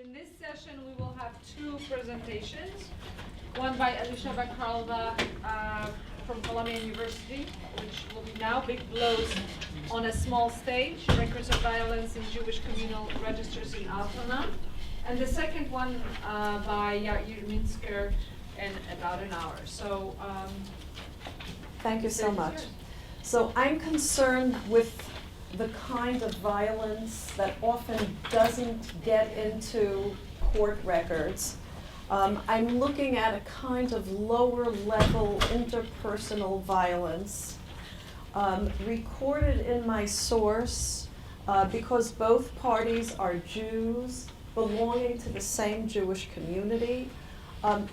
In this session, we will have two presentations. One by Elisheva Carlebach from Columbia University, which will be now Big Blows on a Small Stage, Records of Violence in Jewish Communal Registers in Altona. And the second one by Yair Minsker in about an hour. So, thank you so much. So I'm concerned with the kind of violence that often doesn't get into court records. I'm looking at a kind of lower level interpersonal violence recorded in my source because both parties are Jews belonging to the same Jewish community.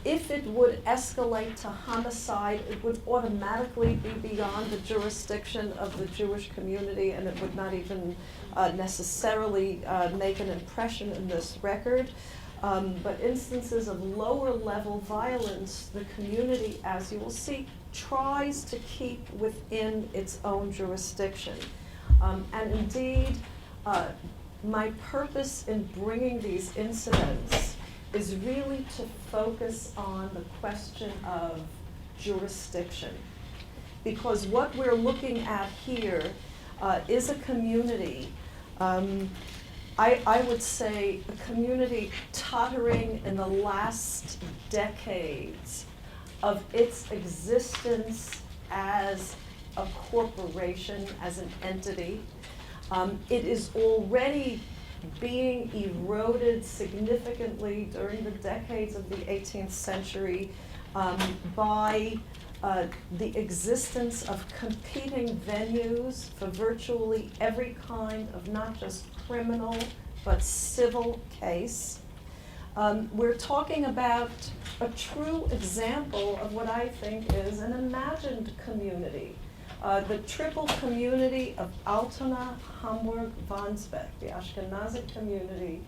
If it would escalate to homicide, it would automatically be beyond the jurisdiction of the Jewish community, and it would not even necessarily make an impression in this record. But instances of lower level violence, the community, as you will see, tries to keep within its own jurisdiction. And indeed, my purpose in bringing these incidents is really to focus on the question of jurisdiction. Because what we're looking at here is a community, I would say a community tottering in the last decades of its existence as a corporation, as an entity. It is already being eroded significantly during the decades of the 18th century by the existence of competing venues for virtually every kind of not just criminal but civil case. We're talking about a true example of what I think is an imagined community. The triple community of Altona, Hamburg, Wandsbek, the Ashkenazic community,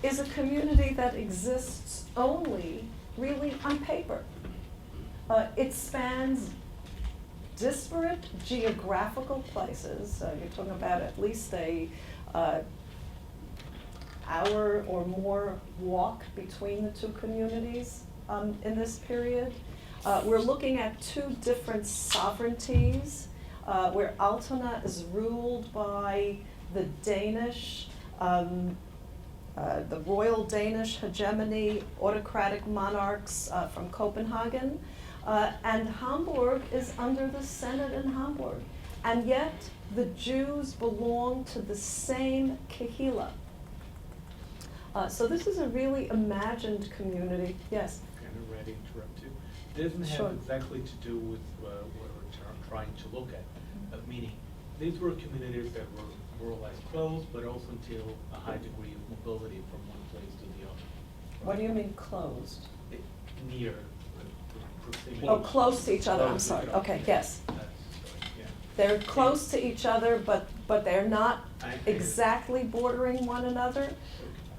is a community that exists only really on paper. It spans disparate geographical places. You're talking about at least a hour or more walk between the two communities in this period. We're looking at two different sovereignties, where Altona is ruled by the Danish, the royal Danish hegemony, autocratic monarchs from Copenhagen, and Hamburg is under the Senate in Hamburg. And yet, the Jews belong to the same kahila. So this is a really imagined community. Yes? Kind of ready to interrupt you. It doesn't have exactly to do with what we're trying to look at, meaning these were communities that were more or less closed, but also until a high degree of mobility from one place to the other. What do you mean closed? Near proximity. Oh, close to each other, I'm Close to sorry. each other. Okay, yes. Yeah. They're close to each other, but they're not exactly bordering one another.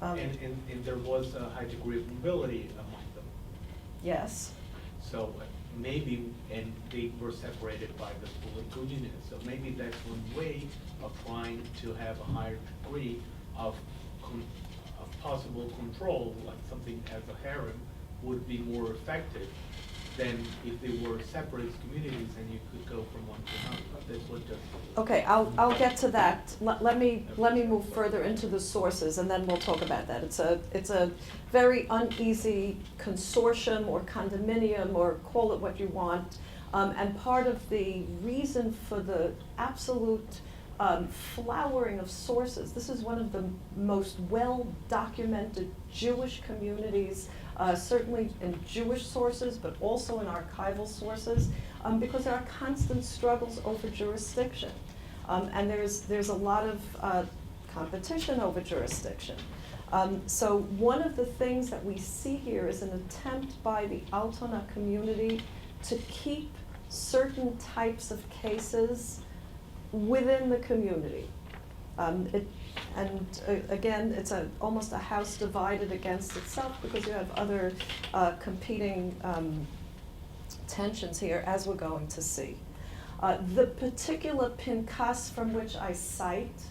And there was a high degree of mobility among them. Yes. So maybe, and they were separated by the political union, so maybe that's one way of trying to have a higher degree of possible control, like something as a harem would be more effective than if they were separate communities and you could go from one to another. That's what just. Okay, I'll get to that. Let me move further into the sources, and then we'll talk about that. It's a very uneasy consortium or condominium, or call it what you want. And part of the reason for the absolute flowering of sources. This is one of the most well-documented Jewish communities, certainly in Jewish sources, but also in archival sources, because there are constant struggles over jurisdiction. And there's a lot of competition over jurisdiction. So one of the things that we see here is an attempt by the Altona community to keep certain types of cases within the community. Again, it's almost a house divided against itself, because you have other competing tensions here, as we're going to see. The particular Pinkas from which I cite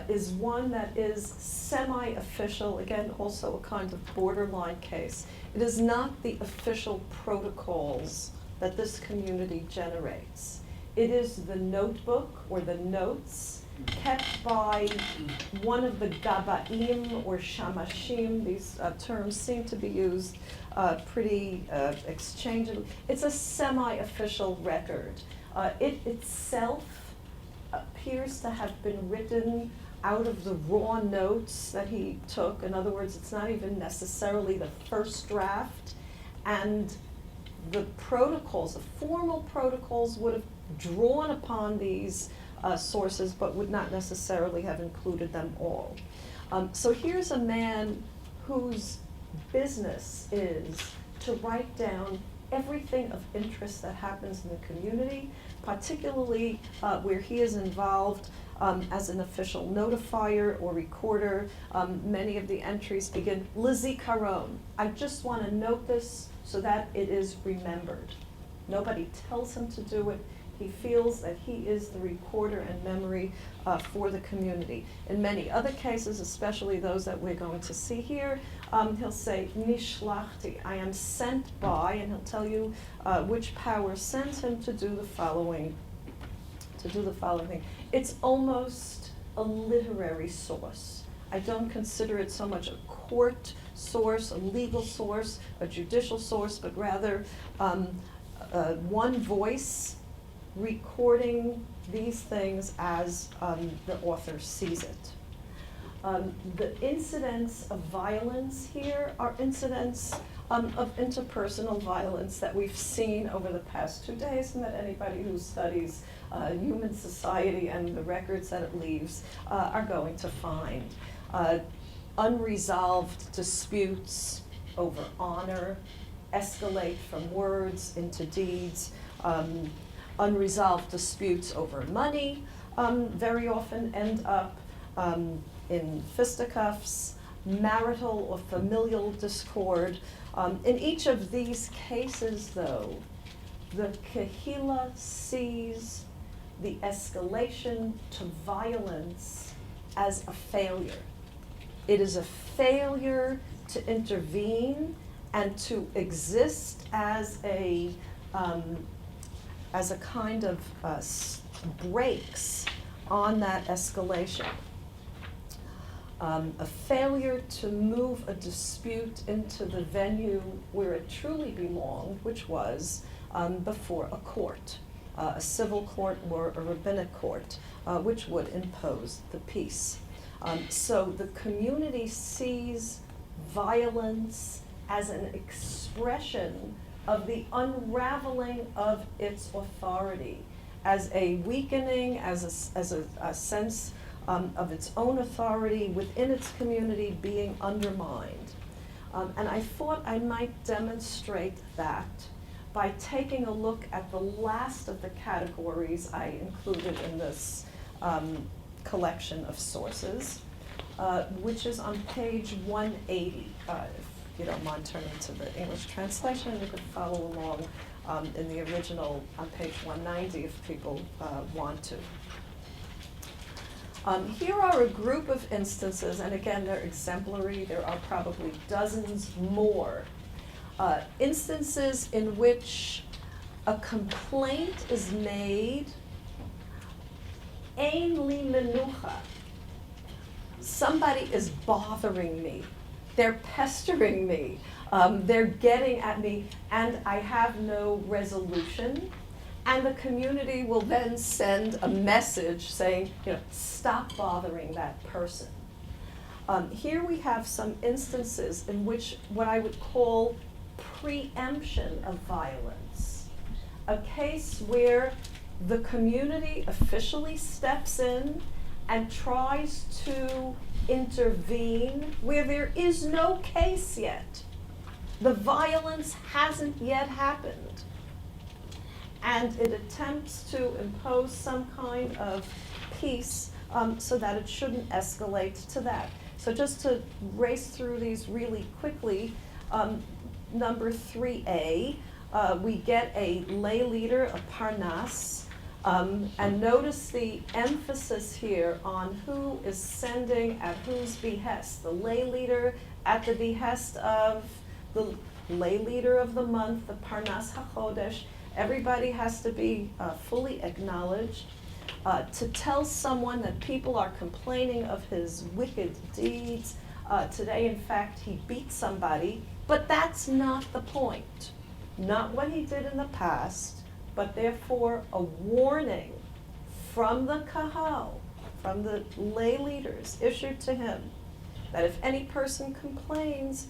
is one that is semi-official, again, also a kind of borderline case. It is not the official protocols that this community generates. It is the notebook or the notes kept by one of the gabaim or shamashim. These terms seem to be used pretty exchangeably. It's a semi-official record. It itself appears to have been written out of the raw notes that he took. In other words, it's not even necessarily the first draft. And the protocols, the formal protocols, would have drawn upon these sources, but would not necessarily have included them all. So here's a man whose business is to write down everything of interest that happens in the community, particularly where he is involved as an official notifier or recorder. Many of the entries begin, Lizikaron. I just want to note this so that it is remembered. Nobody tells him to do it. He feels that he is the recorder and memory for the community. In many other cases, especially those that we're going to see here, he'll say, Nishlachti, I am sent by, and he'll tell you which power sends him to do the following thing. It's almost a literary source. I don't consider it so much a court source, a legal source, a judicial source, but rather one voice recording these things as the author sees it. The incidents of violence here are incidents of interpersonal violence that we've seen over the past 2 days, and that anybody who studies human society and the records that it leaves are going to find. Unresolved disputes over honor escalate from words into deeds. Unresolved disputes over money very often end up in fisticuffs, marital or familial discord. In each of these cases, though, the Kehila sees the escalation to violence as a failure. It is a failure to intervene and to exist as a kind of brakes on that escalation. A failure to move a dispute into the venue where it truly belonged, which was before a court, a civil court or a rabbinic court, which would impose the peace. So the community sees violence as an expression of the unraveling of its authority, as a weakening, as a sense of its own authority within its community being undermined. And I thought I might demonstrate that by taking a look at the last of the categories I included in this collection of sources, which is on page 180. If you don't mind turning to the English translation, you could follow along in the original on page 190 if people want to. Here are a group of instances, and again, they're exemplary. There are probably dozens more. Instances in which a complaint is made, ein li menucha. Somebody is bothering me. They're pestering me. They're getting at me, and I have no resolution. And the community will then send a message saying, stop bothering that person. Here we have some instances in which what I would call preemption of violence. A case where the community officially steps in and tries to intervene where there is no case yet. The violence hasn't yet happened. And it attempts to impose some kind of peace so that it shouldn't escalate to that. So just to race through these really quickly, number 3A, we get a lay leader, a parnas, And notice the emphasis here on who is sending at whose behest. The lay leader at the behest of the lay leader of the month, the Parnas HaChodesh. Everybody has to be fully acknowledged. To tell someone that people are complaining of his wicked deeds. Today, in fact, he beat somebody, but that's not the point. Not what he did in the past, but therefore a warning from the kahal, from the lay leaders, issued to him, that if any person complains,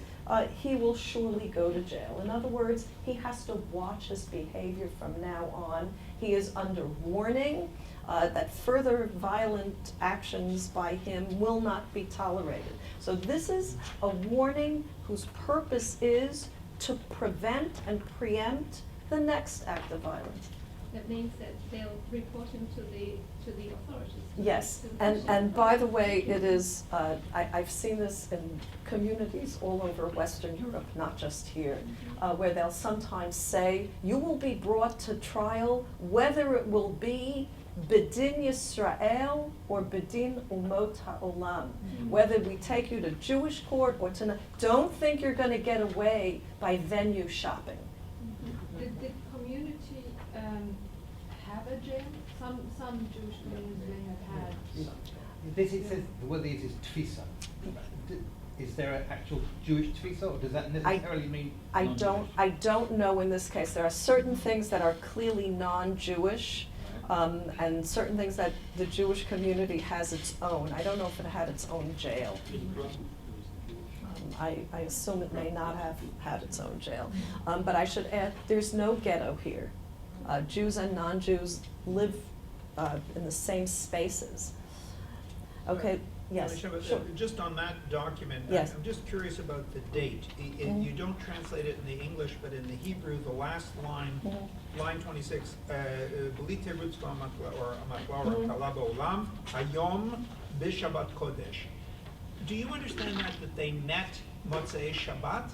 he will surely go to jail. In other words, he has to watch his behavior from now on. He is under warning that further violent actions by him will not be tolerated. So this is a warning whose purpose is to prevent and preempt the next act of violence. That means that they'll report him to the authorities. Yes, to the and police. by the way, it is, I've seen this in communities all over Western Europe, not just here, where they'll sometimes say, you will be brought to trial, whether it will be B'din Yisrael or B'din Umot HaOlam. Whether we take you to Jewish court or to, don't think you're gonna get away by venue shopping. Did the community have a jail? Some Jewish communities may have had. This it says whether it is tfisa. Is there an actual Jewish tfisa, or does that necessarily mean? I don't know in this case. There are certain things that are clearly non-Jewish, and certain things that the Jewish community has its own. I don't know if it had its own jail. I assume it may not have had its own jail. But I should add, there's no ghetto here. Jews and non-Jews live in the same spaces. Okay, yes, Elisheva, sure. just on that document, Yes. I'm just curious about the date. You don't translate it in the English, but in the Hebrew, the last line, line 26, B'li terutz v'amatla or amatla or kala ba'olam, hayom b'Shabbat kodesh. Do you understand that they met Motzei Shabbat?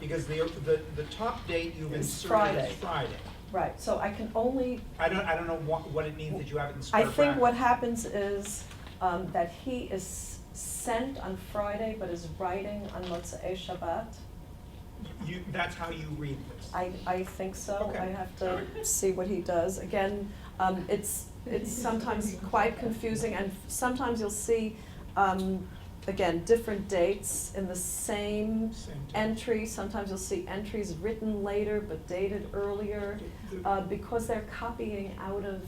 Because the top date you've It's inserted Friday. is Friday. Right, so I can only, I don't know what it means that you have it in square I think what brackets. happens is that he is sent on Friday, but is writing on Motzei Shabbat. That's how you read this. I think so. Okay. I have to see what he does. Again, it's sometimes quite confusing, and sometimes you'll see, again, different dates in the same Same time. entry. Sometimes you'll see entries written later but dated earlier, because they're copying out of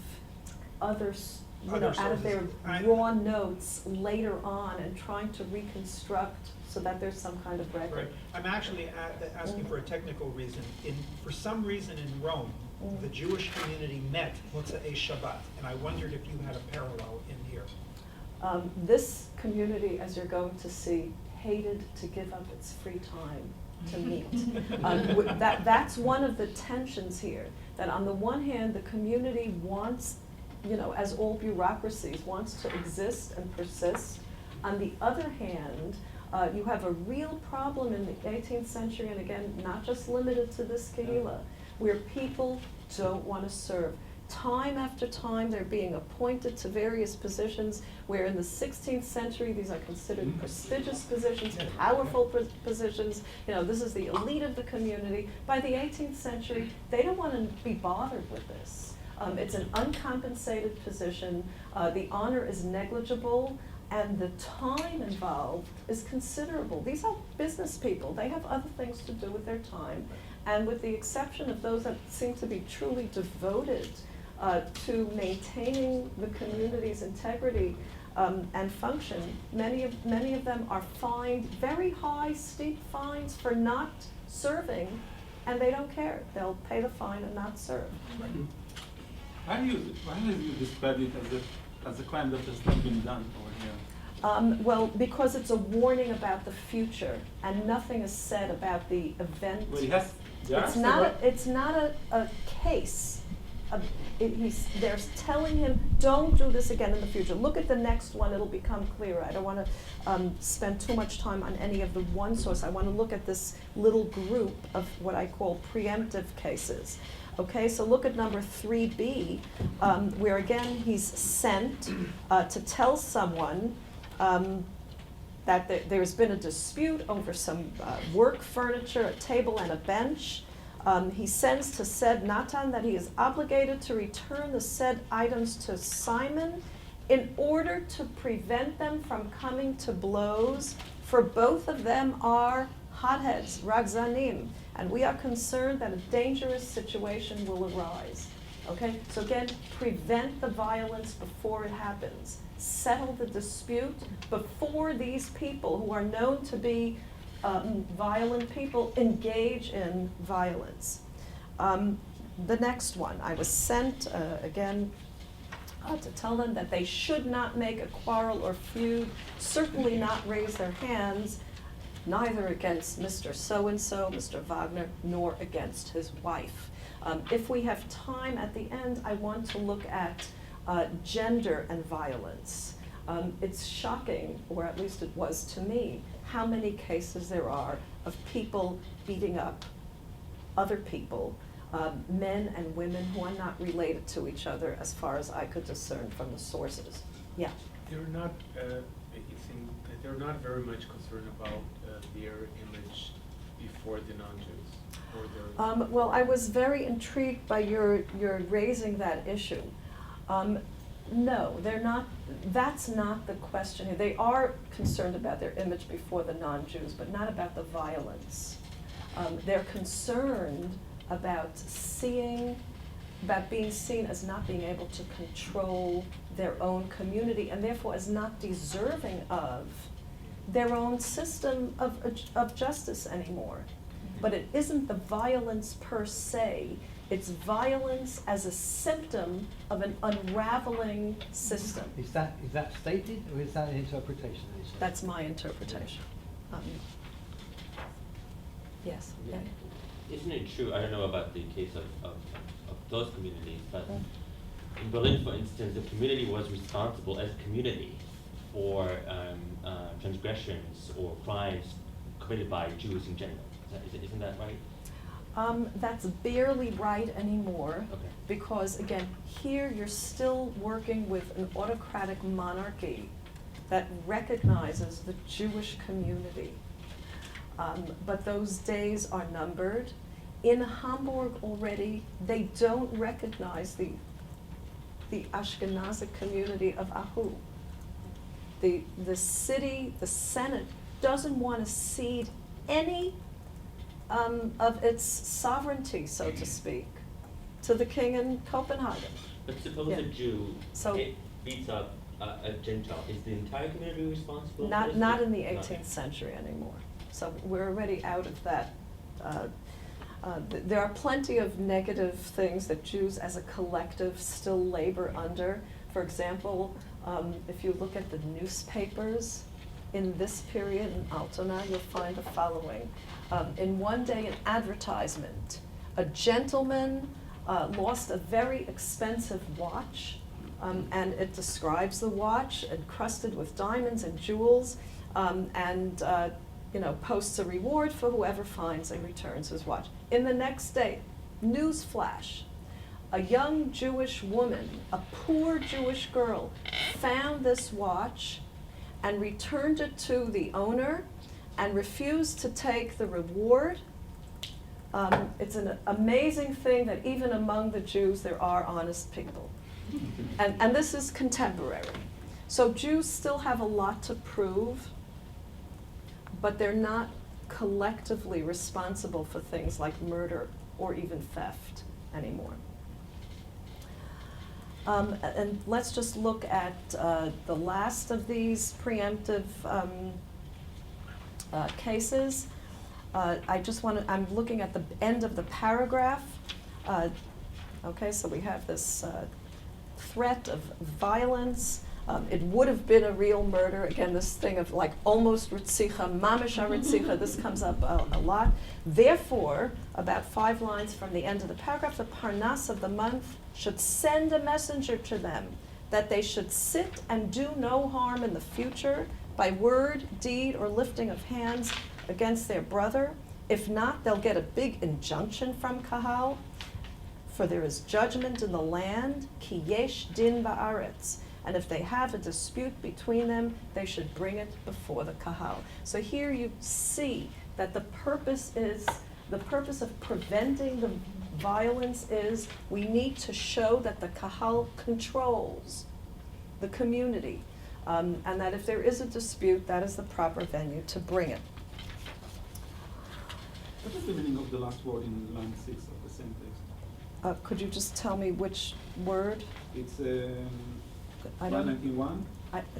others, Other out of their sources. raw notes later on and trying to reconstruct so that there's some kind of record. Right. I'm actually asking for a technical reason. For some reason in Rome, the Jewish community met Motzei Shabbat, and I wondered if you had a parallel in here. This community, as you're going to see, hated to give up its free time to meet. That's one of the tensions here, that on the one hand, the community wants, as all bureaucracies, wants to exist and persist. On the other hand, you have a real problem in the 18th century, and again, not just limited to this Kehillah, where people don't want to serve. Time after time, they're being appointed to various positions, where in the 16th century, these are considered prestigious positions, powerful positions. This is the elite of the community. By the 18th century, they don't want to be bothered with this. It's an uncompensated position. The honor is negligible, and the time involved is considerable. These are business people. They have other things to do with their time. And with the exception of those that seem to be truly devoted to maintaining the community's integrity and function, many of them are fined very high, steep fines for not serving, and they don't care. They'll pay the fine and not serve. Why do you describe it as a crime that has not been done over here? Well, because it's a warning about the future, and nothing is said about the event. Well, It's not a case. They're telling him, don't do this again in the future. Look at the next one, it'll become clearer. I don't want to spend too much time on any of the one source. I want to look at this little group of what I call preemptive cases. Okay, so look at number 3B, where again he's sent to tell someone that there's been a dispute over some work furniture, a table and a bench. He sends to said Natan that he is obligated to return the said items to Simon in order to prevent them from coming to blows, for both of them are hotheads, ragzanim, and we are concerned that a dangerous situation will arise. Okay, so again, prevent the violence before it happens. Settle the dispute before these people who are known to be violent people engage in violence. The next one, I was sent again to tell them that they should not make a quarrel or feud, certainly not raise their hands, neither against Mr. So-and-so, Mr. Wagner, nor against his wife. If we have time at the end, I want to look at gender and violence. It's shocking, or at least it was to me, how many cases there are of people beating up other people, men and women who are not related to each other as far as I could discern from the sources. Yeah. They're not, they're not very much concerned about their image before the non-Jews, or their. Well, I was very intrigued by your raising that issue. No, they're not. That's not the question here. They are concerned about their image before the non-Jews, but not about the violence. They're concerned about being seen as not being able to control their own community, and therefore as not deserving of their own system of justice anymore. But it isn't the violence per se. It's violence as a symptom of an unraveling system. Is that stated, or is that an interpretation? That's my interpretation. Yes. Yeah. Isn't it true, I don't know about the case of those communities, but in Berlin, for instance, the community was responsible as a community for transgressions or crimes committed by Jews in general. Isn't that right? That's barely right anymore, Okay. because again, here you're still working with an autocratic monarchy that recognizes the Jewish community. But those days are numbered. In Hamburg already, they don't recognize the Ashkenazic community of Ahu. The city, the Senate, doesn't want to cede any of its sovereignty, so to speak, to the king in Copenhagen. But suppose Yeah. a Jew So- beats up a Gentile, is the entire community responsible? for Not this? in the Not- 18th century anymore. So we're already out of that. There are plenty of negative things that Jews as a collective still labor under. For example, if you look at the newspapers in this period in Altona, you'll find the following. In one day, an advertisement. A gentleman lost a very expensive watch, and it describes the watch encrusted with diamonds and jewels, and posts a reward for whoever finds and returns his watch. In the next day, news flash. A young Jewish woman, a poor Jewish girl, found this watch and returned it to the owner and refused to take the reward. It's an amazing thing that even among the Jews there are honest people. And this is contemporary. So Jews still have a lot to prove, but they're not collectively responsible for things like murder or even theft anymore. And let's just look at the last of these preemptive cases. I'm looking at the end of the paragraph. Okay, so we have this threat of violence. It would have been a real murder. Again, this thing of like almost ritzicha, mamish ritzicha, this comes up a lot. Therefore, about 5 lines from the end of the paragraph, the parnas of the month should send a messenger to them that they should sit and do no harm in the future by word, deed, or lifting of hands against their brother. If not, they'll get a big injunction from Kahal. For there is judgment in the land, ki yesh din ba'aretz. And if they have a dispute between them, they should bring it before the kahal. So here you see that the purpose of preventing the violence is we need to show that the kahal controls the community, and that if there is a dispute, that is the proper venue to bring it. What is the meaning of the last word in line 6 of the same text? Could you just tell me which word? It's I line don't, 91.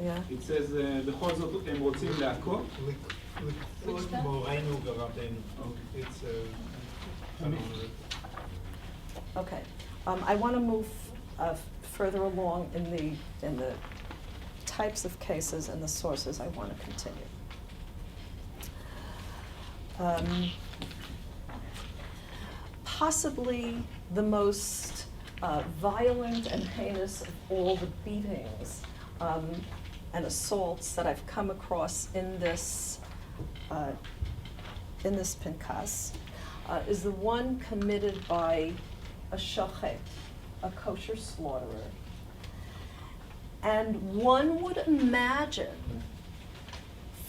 yeah. It says, בכל זאת הם רוצים להכות. לכבוד מורנו ורבנו. It's an honor. Okay, I want to move further along in the types of cases and the sources I want to continue. Possibly the most violent and heinous of all the beatings and assaults that I've come across in this Pinkas is the one committed by a shochet, a kosher slaughterer. And one would imagine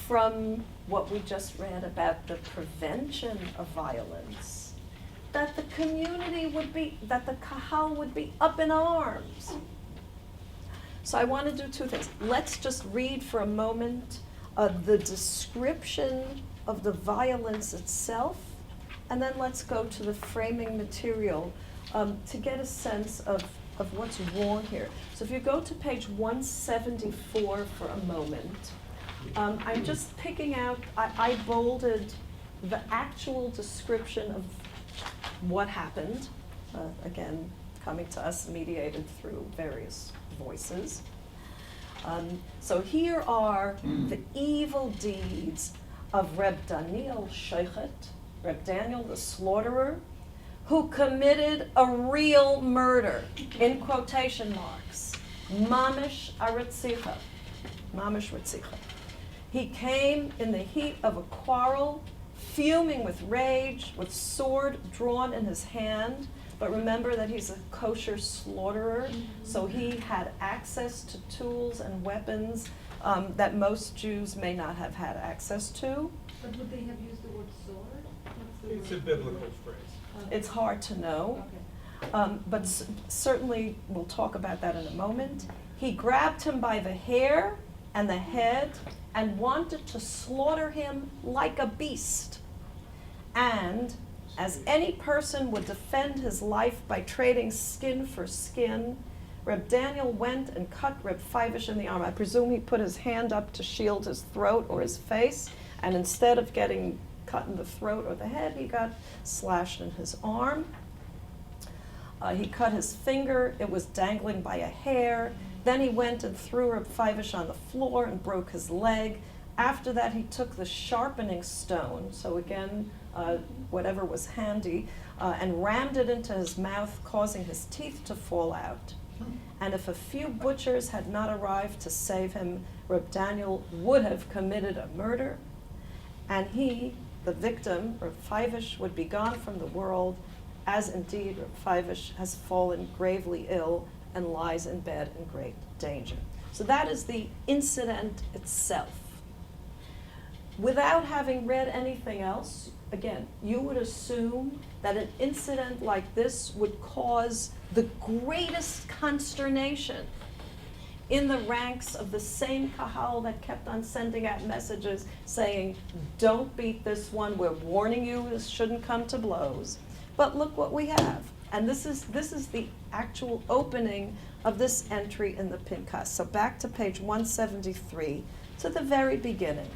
from what we just read about the prevention of violence, that the community would be, that the kahal would be up in arms. So I want to do two things. Let's just read for a moment the description of the violence itself, and then let's go to the framing material to get a sense of what's wrong here. So if you go to page 174 for a moment, I'm just picking out, I bolded the actual description of what happened, again, coming to us mediated through various voices. So here are the evil deeds of Reb Daniel Sheichet, Reb Daniel the slaughterer, who committed a real murder, in quotation marks, mamish aretzicha, mamish retzicha. He came in the heat of a quarrel, fuming with rage, with sword drawn in his hand. But remember that he's a kosher slaughterer, so he had access to tools and weapons that most Jews may not have had access to. But would they have used the word sword? What's the It's a word? biblical phrase. It's hard to know, Okay. but certainly we'll talk about that in a moment. He grabbed him by the hair and the head and wanted to slaughter him like a beast. And as any person would defend his life by trading skin for skin, Reb Daniel went and cut Reb Feivish in the arm. I presume he put his hand up to shield his throat or his face, and instead of getting cut in the throat or the head, he got slashed in his arm. He cut his finger, it was dangling by a hair. Then he went and threw Reb Feivish on the floor and broke his leg. After that, he took the sharpening stone, so again, whatever was handy, and rammed it into his mouth, causing his teeth to fall out. And if a few butchers had not arrived to save him, Reb Daniel would have committed a murder, and he, the victim, Reb Feivish, would be gone from the world, as indeed Reb Feivish has fallen gravely ill and lies in bed in great danger. So that is the incident itself. Without having read anything else, again, you would assume that an incident like this would cause the greatest consternation in the ranks of the same kahal that kept on sending out messages saying, don't beat this one, we're warning you, this shouldn't come to blows. But look what we have. And this is the actual opening of this entry in the Pinkas. So back to page 173, to the very beginning.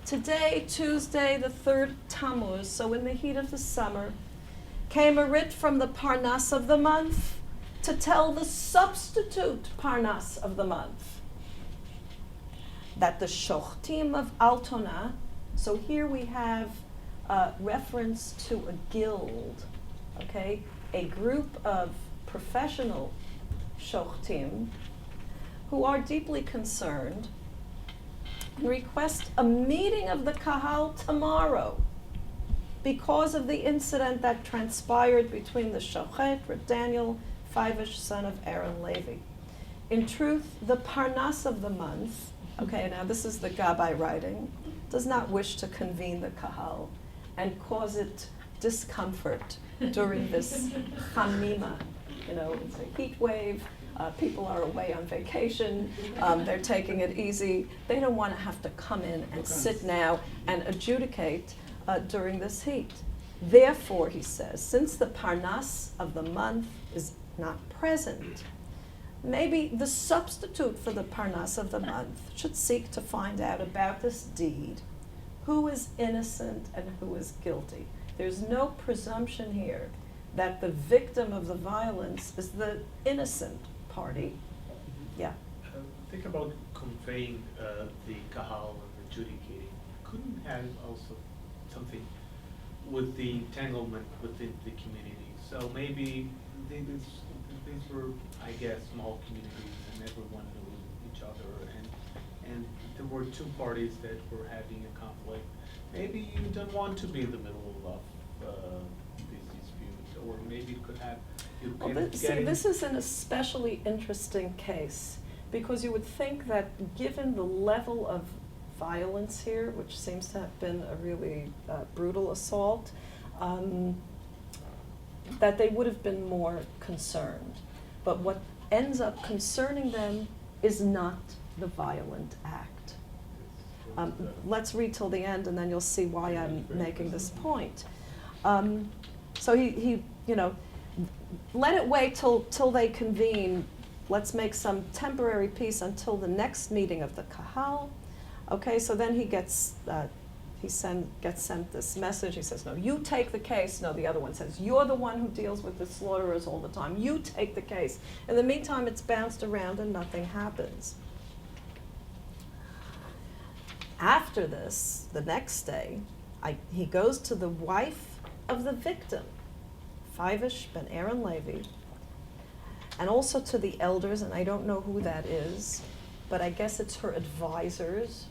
Today, Tuesday, the 3rd Tammuz, so in the heat of the summer, came a writ from the Parnas of the month to tell the substitute Parnas of the month that the Shochtim of Altona, so here we have reference to a guild, okay, a group of professional Shochtim who are deeply concerned and request a meeting of the Kahal tomorrow because of the incident that transpired between the shochet, Daniel Fivish, son of Aaron Levi. In truth, the parnas of the month, okay, now this is the Gabbai writing, does not wish to convene the kahal and cause it discomfort during this chamima. You know, it's a heat wave, people are away on vacation, they're taking it easy. They don't want to have to come in and sit now and adjudicate during this heat. Therefore, he says, since the parnas of the month is not present, maybe the substitute for the parnas of the month should seek to find out about this deed, who is innocent and who is guilty. There's no presumption here that the victim of the violence is the innocent party. Yeah. Think about conveying the kahal and adjudicating. Couldn't have also something with the entanglement within the community. So maybe these were, I guess, small communities, and everyone knew each other, and there were two parties that were having a conflict. Maybe you don't want to be in the middle of this dispute, or maybe it could have. This is an especially interesting case, because you would think that given the level of violence here, which seems to have been a really brutal assault, that they would have been more concerned. But what ends up concerning them is not the violent act. Let's read till the end, and then you'll see why I'm making this point. So he, you know, let it wait till they convene. Let's make some temporary peace until the next meeting of the kahal. Okay, so then he gets sent this message. He says, no, you take the case. No, the other one says, you're the one who deals with the slaughterers all the time. You take the case. In the meantime, it's bounced around and nothing happens. After this, the next day, he goes to the wife of the victim, Fivish ben Aaron Levi, and also to the elders, and I don't know who that is, but I guess it's her advisors,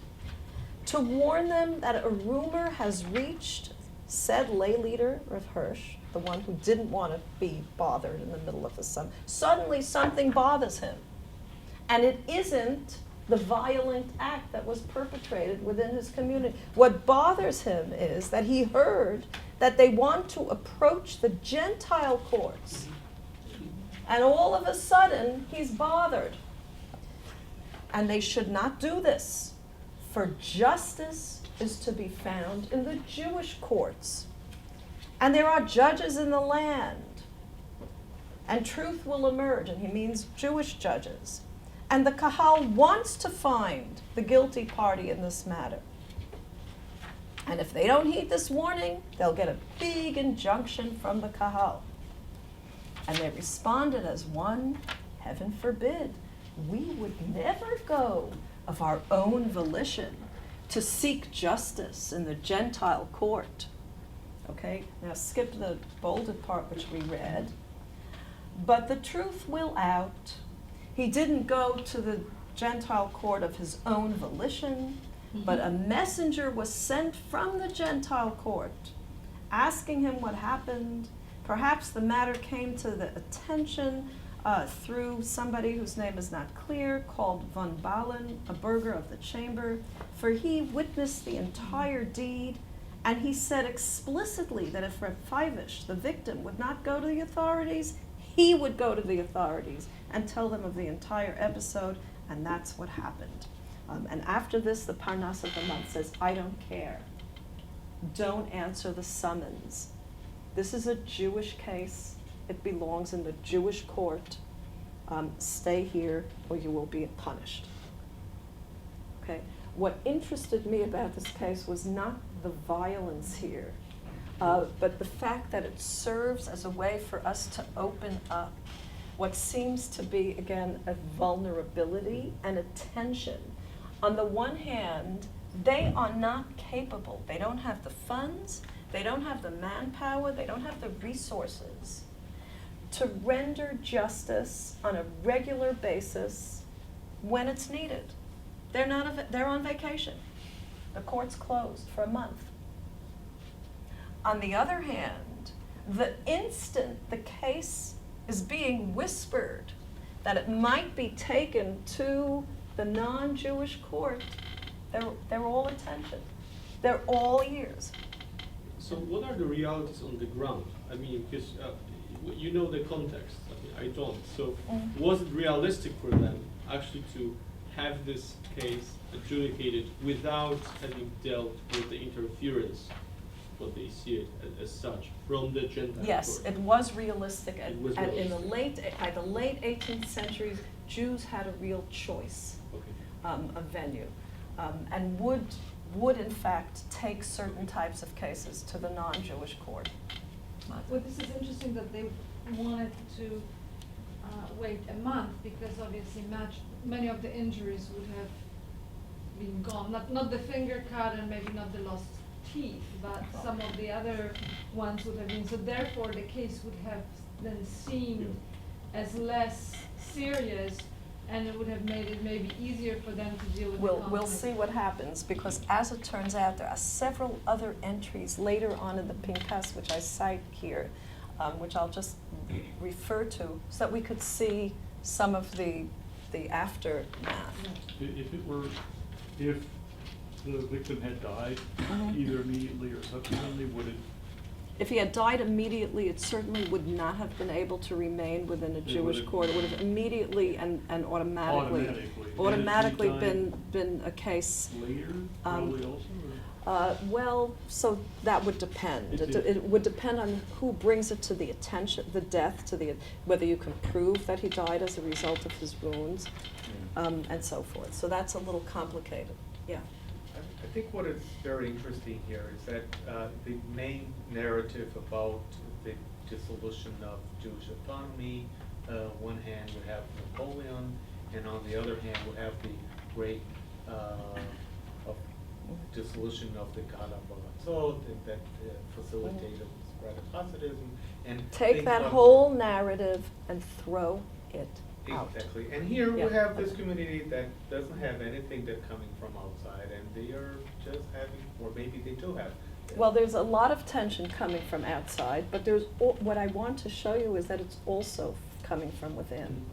to warn them that a rumor has reached said lay leader of Hirsch, the one who didn't want to be bothered in the middle of the summer. Suddenly something bothers him, and it isn't the violent act that was perpetrated within his community. What bothers him is that he heard that they want to approach the Gentile courts, and all of a sudden he's bothered. And they should not do this, for justice is to be found in the Jewish courts. And there are judges in the land, and truth will emerge, and he means Jewish judges. And the kahal wants to find the guilty party in this matter. And if they don't heed this warning, they'll get a big injunction from the kahal. And they responded as one, heaven forbid, we would never go of our own volition to seek justice in the Gentile court. Okay, now skip the bolded part which we read. But the truth will out. He didn't go to the Gentile court of his own volition, but a messenger was sent from the Gentile court, asking him what happened. Perhaps the matter came to the attention through somebody whose name is not clear, called von Balen, a burgher of the chamber, for he witnessed the entire deed, and he said explicitly that if Reb Fivish, the victim, would not go to the authorities, he would go to the authorities and tell them of the entire episode, and that's what happened. And after this, the Parnas of the month says, I don't care. Don't answer the summons. This is a Jewish case. It belongs in the Jewish court. Stay here or you will be punished. Okay. What interested me about this case was not the violence here, but the fact that it serves as a way for us to open up what seems to be, again, a vulnerability and a tension. On the one hand, they are not capable. They don't have the funds, they don't have the manpower, they don't have the resources to render justice on a regular basis when it's needed. They're on vacation. The court's closed for a month. On the other hand, the instant the case is being whispered that it might be taken to the non-Jewish court, they're all attention. They're all ears. So what are the realities on the ground? I mean, because you know the context, I don't. So was it realistic for them actually to have this case adjudicated without having dealt with the interference, what they see it as such, from the Gentile Yes, court? it was realistic, It was and in the realistic. by the late 18th century, Jews had a real choice Okay. of venue, and would in fact take certain types of cases to the non-Jewish court. Well, this is interesting that they wanted to wait a month, because obviously many of the injuries would have been gone. Not the finger cut and maybe not the lost teeth, but some of the other ones would have been. So therefore, the case would have then seemed as less serious, and it would have made it maybe easier for them to deal with the conflict. We'll see what happens, because as it turns out, there are several other entries later on in the Pinkas, which I cite here, which I'll just refer to, so that we could see some of the aftermath. If the victim had died, either immediately or subsequently, would it? If he had died immediately, it certainly would not have been able to remain within a Jewish court. It would have immediately and automatically Automatically. And if he been a case. Later, probably also? Well, so that would depend. It would depend on who brings it to the attention, the death, whether you can prove that he died as a result of his wounds, and so forth. So that's a little complicated, yeah. I think what is very interesting here is that the main narrative about the dissolution of Jewish autonomy, one hand we have Napoleon, and on the other hand we have the great of dissolution of the Carlebach that facilitated spread of Hasidism. And Take things that like whole narrative and throw it out. Exactly, and here Yeah. we have this community that doesn't have anything that's coming from outside, and they are just having, or maybe they do have. Well, there's a lot of tension coming from outside, but what I want to show you is that it's also coming from within.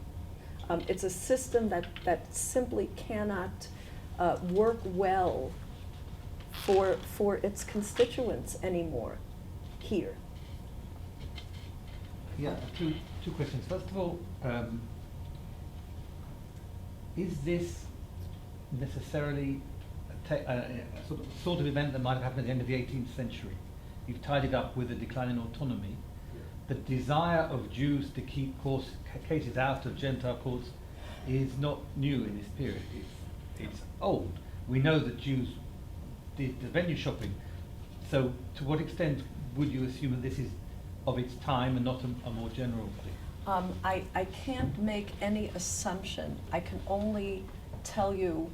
It's a system that simply cannot work well for its constituents anymore here. Yeah, two questions. First of all, is this necessarily a sort of event that might have happened at the end of the 18th century? You've tied it up with a decline in autonomy. The desire of Jews to keep cases out of Gentile courts is not new in this period. It's old. We know that Jews did the venue shopping. So to what extent would you assume that this is of its time and not a more general thing? I can't make any assumption. I can only tell you,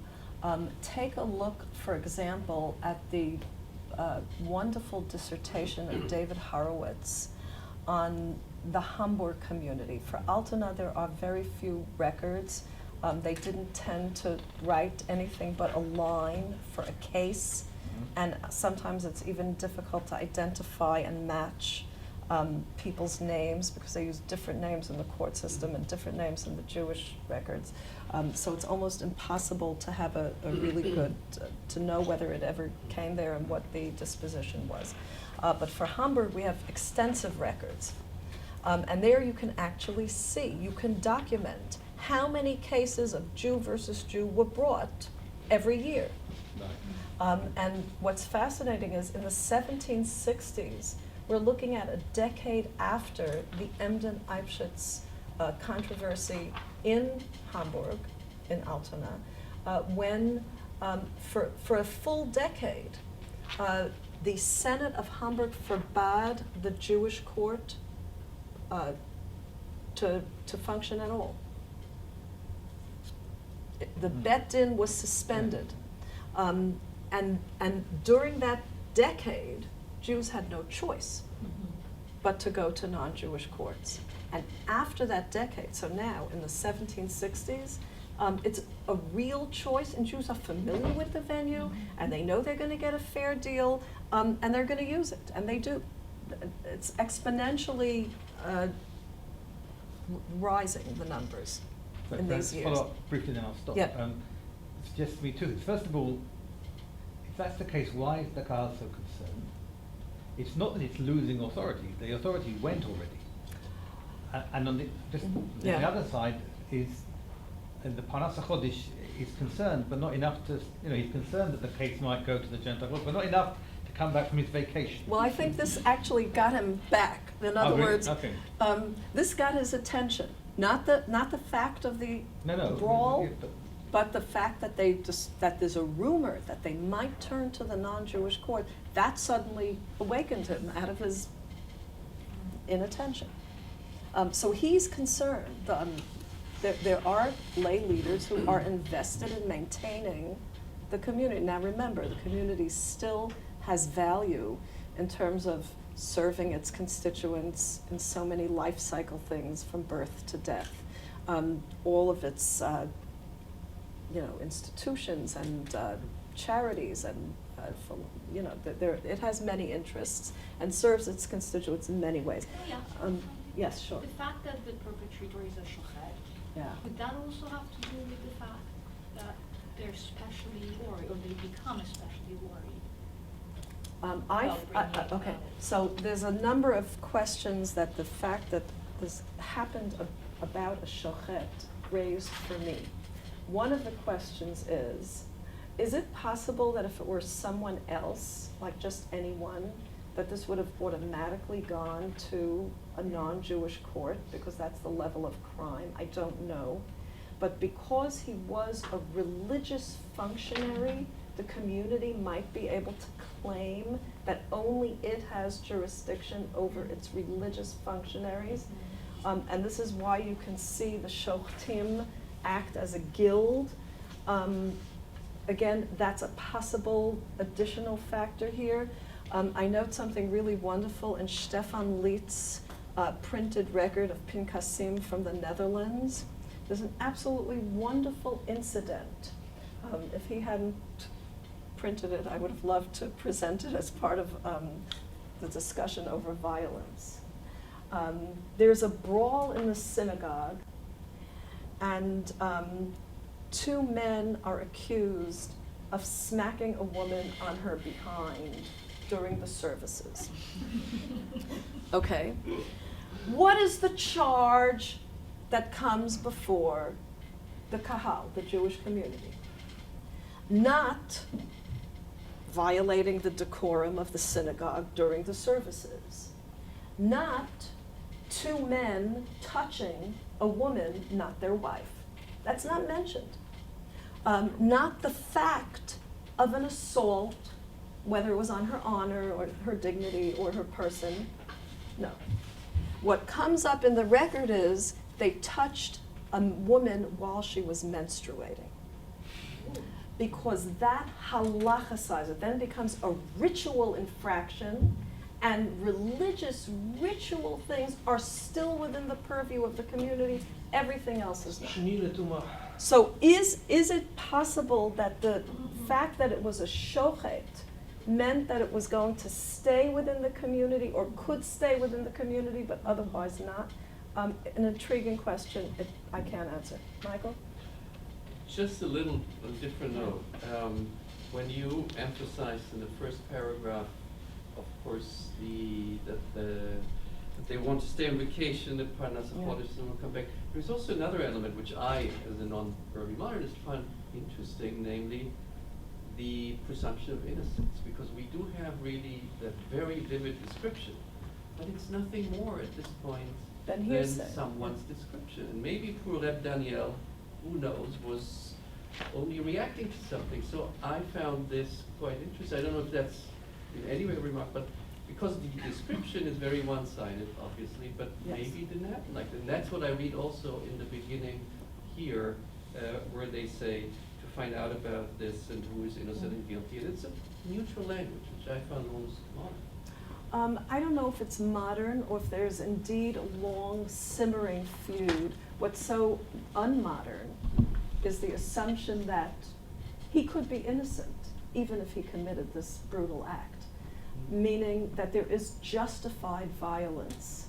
take a look, for example, at the wonderful dissertation of David Horowitz on the Hamburg community. For Altona, there are very few records. They didn't tend to write anything but a line for a case, and sometimes it's even difficult to identify and match people's names, because they use different names in the court system and different names in the Jewish records. So it's almost impossible to have a really good, to know whether it ever came there and what the disposition was. But for Hamburg, we have extensive records. And there you can actually see, you can document how many cases of Jew versus Jew were brought every year. And what's fascinating is in the 1760s, we're looking at a decade after the Emden-Eibschitz controversy in Hamburg, in Altona, when for a full decade, the Senate of Hamburg forbade the Jewish court to function at all. The Bet Din was suspended. And during that decade, Jews had no choice but to go to non-Jewish courts. And after that decade, so now in the 1760s, it's a real choice, and Jews are familiar with the venue, and they know they're going to get a fair deal, and they're going to use it, and they do. it's exponentially rising, the numbers So in perhaps these years. follow up briefly, then I'll stop. Yeah. It suggests to me two things. First of all, if that's the case, why is the Kahal so concerned? It's not that it's losing authority. The authority went already. And on the, just the Yeah. other side is the Parnas HaChodesh is concerned, but not enough to, he's concerned that the case might go to the Gentile court, but not enough to come back from his vacation. Well, I think this actually got him back. In other really? words, Okay. this got his attention. Not the fact of the No. brawl, yeah, but the fact that that there's a rumor that they might turn to the non-Jewish court. That suddenly awakened him out of his inattention. So he's concerned. There are lay leaders who are invested in maintaining the community. Now remember, the community still has value in terms of serving its constituents in so many life cycle things from birth to death. All of its institutions and charities and it has many interests and serves its constituents in many ways. Yes, sure. The fact that the perpetrator is a shochet, Yeah. would that also have to do with the fact that they're especially worried, or they become especially worried? Okay, so there's a number of questions that the fact that this happened about a shochet raised for me. One of the questions is it possible that if it were someone else, like just anyone, that this would have automatically gone to a non-Jewish court because that's the level of crime? I don't know. But because he was a religious functionary, the community might be able to claim that only it has jurisdiction over its religious functionaries. And this is why you can see the Shochtim act as a guild. Again, that's a possible additional factor here. I note something really wonderful in Stefan Lietz's printed record of Pinkasim from the Netherlands. There's an absolutely wonderful incident. If he hadn't printed it, I would have loved to present it as part of the discussion over violence. There's a brawl in the synagogue, and two men are accused of smacking a woman on her behind during the services. Okay. What is the charge that comes before the Kahal, the Jewish community? Not violating the decorum of the synagogue during the services. Not two men touching a woman, not their wife. That's not mentioned. Not the fact of an assault, whether it was on her honor or her dignity or her person. No. What comes up in the record is they touched a woman while she was menstruating. Because that halachicizes it, then it becomes a ritual infraction, and religious ritual things are still within the purview of the community. Everything else is not. So is it possible that the fact that it was a shochet meant that it was going to stay within the community, or could stay within the community, but otherwise not? An intriguing question. I can't answer. Michael? Just a little different note. When you emphasized in the first paragraph, of course, that they want to stay on vacation, the Parnas HaChodesh, and will come back. There's also another element which I, as a non-Early modernist, find interesting, namely the presumption of innocence, because we do have really that very vivid description, but it's nothing more at this point than someone's description. And maybe poor Reb Daniel, who knows, was only reacting to something. So I found this quite interesting. I don't know if that's in any way a remark, but because the description is very one-sided, obviously, but maybe it didn't happen like that. And that's what I read also in the beginning here, where they say to find out about this and who is innocent and guilty. And it's a neutral language, which I found almost modern. I don't know if it's modern or if there's indeed a long simmering feud. What's so unmodern is the assumption that he could be innocent even if he committed this brutal act. meaning that there is justified violence,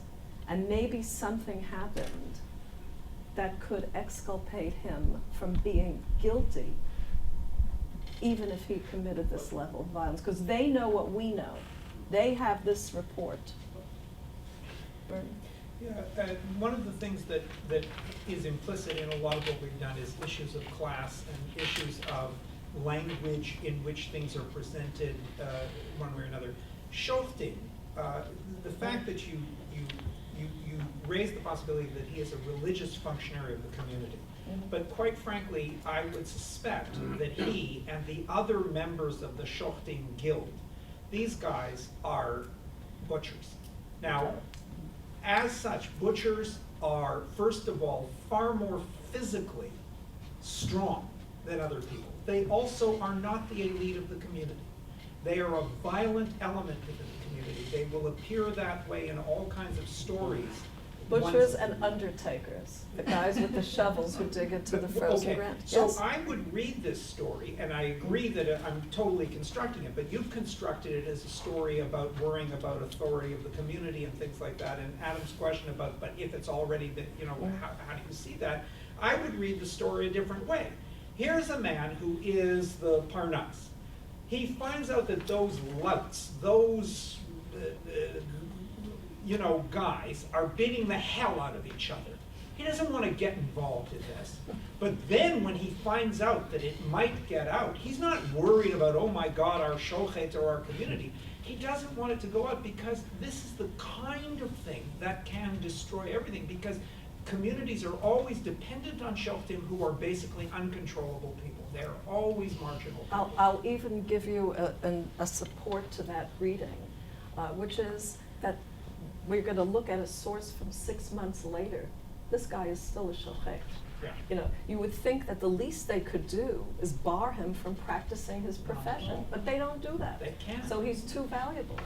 and maybe something happened that could exculpate him from being guilty, even if he committed this level of violence, because they know what we know. They have this report. Bernie? Yeah, one of the things that is implicit in a lot of what we've done is issues of class and issues of language in which things are presented one way or another. Schofting, the fact that you raise the possibility that he is a religious functionary of the community. But quite frankly, I would suspect that he and the other members of the Schofting Guild, these guys are butchers. Now, as such, butchers are, first of all, far more physically strong than other people. They also are not the elite of the community. They are a violent element within the community. They will appear that way in all kinds of stories. Butchers and undertakers, the guys with the shovels who dig into the frozen ground. So Yes? I would read this story, and I agree that I'm totally constructing it, but you've constructed it as a story about worrying about authority of the community and things like that. And Adam's question about, but if it's already been, how do you see that? I would read the story a different way. Here's a man who is the Parnas. He finds out that those louts, those guys are beating the hell out of each other. He doesn't want to get involved in this. But then when he finds out that it might get out, he's not worried about, oh my God, our shochet or our community. He doesn't want it to go out because this is the kind of thing that can destroy everything, because communities are always dependent on shoftim who are basically uncontrollable people. They're always marginal. I'll even give you a support to that reading, which is that we're going to look at a source from 6 months later. This guy is still a shochet. Yeah. You would think that the least they could do is bar him from practicing his profession, but they don't do that. They can't. So he's too valuable,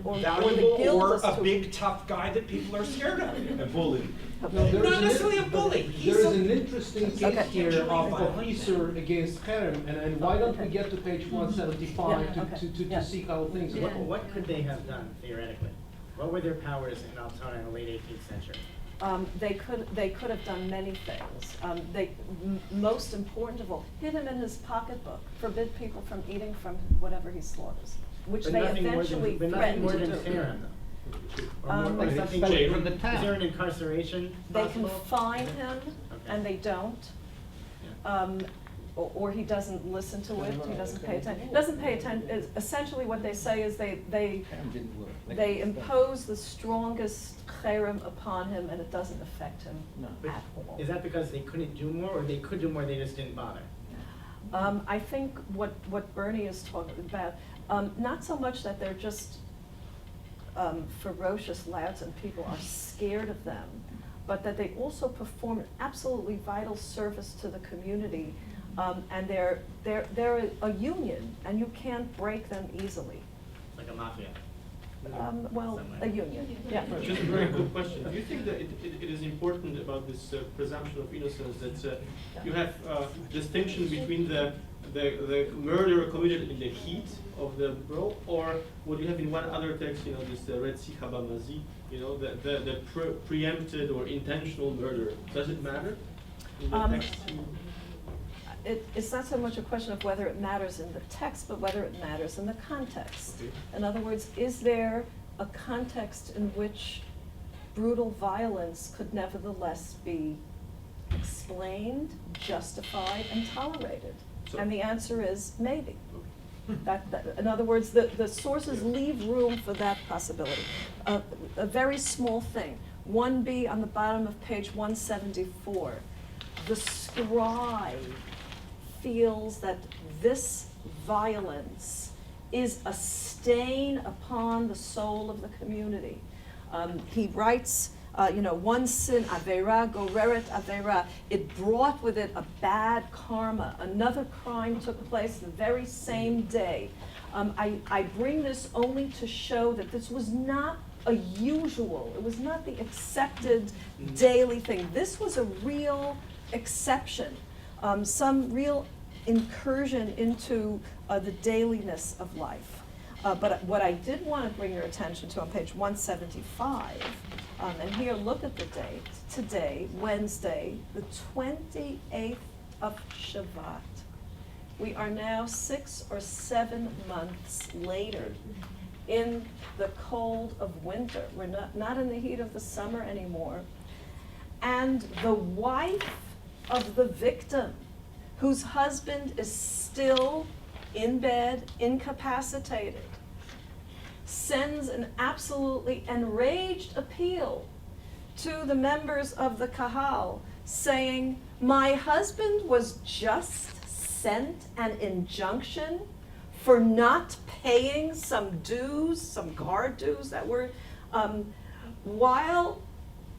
or the Valuable guild or is a too. big tough guy that people are scared of. A bully. Not necessarily a bully. There is an interesting case Okay. here of Violent. officer against Karen, and why don't we get to page 175 Yeah, okay. to Yeah. see how things Yeah. go? What could they have done theoretically? What were their powers in Altona in the late 18th century? They could have done many things. Most important of all, hid him in his pocketbook, forbid people from eating from whatever he slaughters, which But they nothing more eventually than, but nothing threatened more to than do. tear him, though. Or more Um, like They something. expel him Is from the town. there an incarceration They can possible? fine him, Okay. and they don't. Yeah. Or he doesn't listen to it, he doesn't pay attention. He doesn't pay attention, essentially what they say is they Didn't work. They impose the strongest cherem upon him, and it doesn't affect him No. at all. Is that because they couldn't do more, or they could do more, they just didn't bother? I think what Bernie is talking about, not so much that they're just ferocious louds and people are scared of them, but that they also perform an absolutely vital service to the community, and they're a union, and you can't break them easily. Like a mafia? Well, a union, yeah. Just a very quick question. Do you think that it is important about this presumption of innocence that you have distinction between the murder committed in the heat of the brawl, or what you have in one other text, this Retzi Habamazi, the preempted or intentional murder? Does it matter in the text? It's not so much a question of whether it matters in the text, but whether it matters in the context. Okay. In other words, is there a context in which brutal violence could nevertheless be explained, justified, and tolerated? So- And the answer is maybe. In other words, the sources leave room for that possibility. A very small thing, 1B on the bottom of page 174. The scribe feels that this violence is a stain upon the soul of the community. He writes, one sin, avera, goreret avera, it brought with it a bad karma. Another crime took place the very same day. I bring this only to show that this was not a usual, it was not the accepted daily thing. This was a real exception, some real incursion into the dailiness of life. But what I did want to bring your attention to on page 175, and here, look at the date. Today, Wednesday, the 28th of Shavat. We are now 6 or 7 months later in the cold of winter. We're not in the heat of the summer anymore. And the wife of the victim, whose husband is still in bed, incapacitated, sends an absolutely enraged appeal to the members of the Kahal, saying, my husband was just sent an injunction for not paying some dues, some guard dues that were, while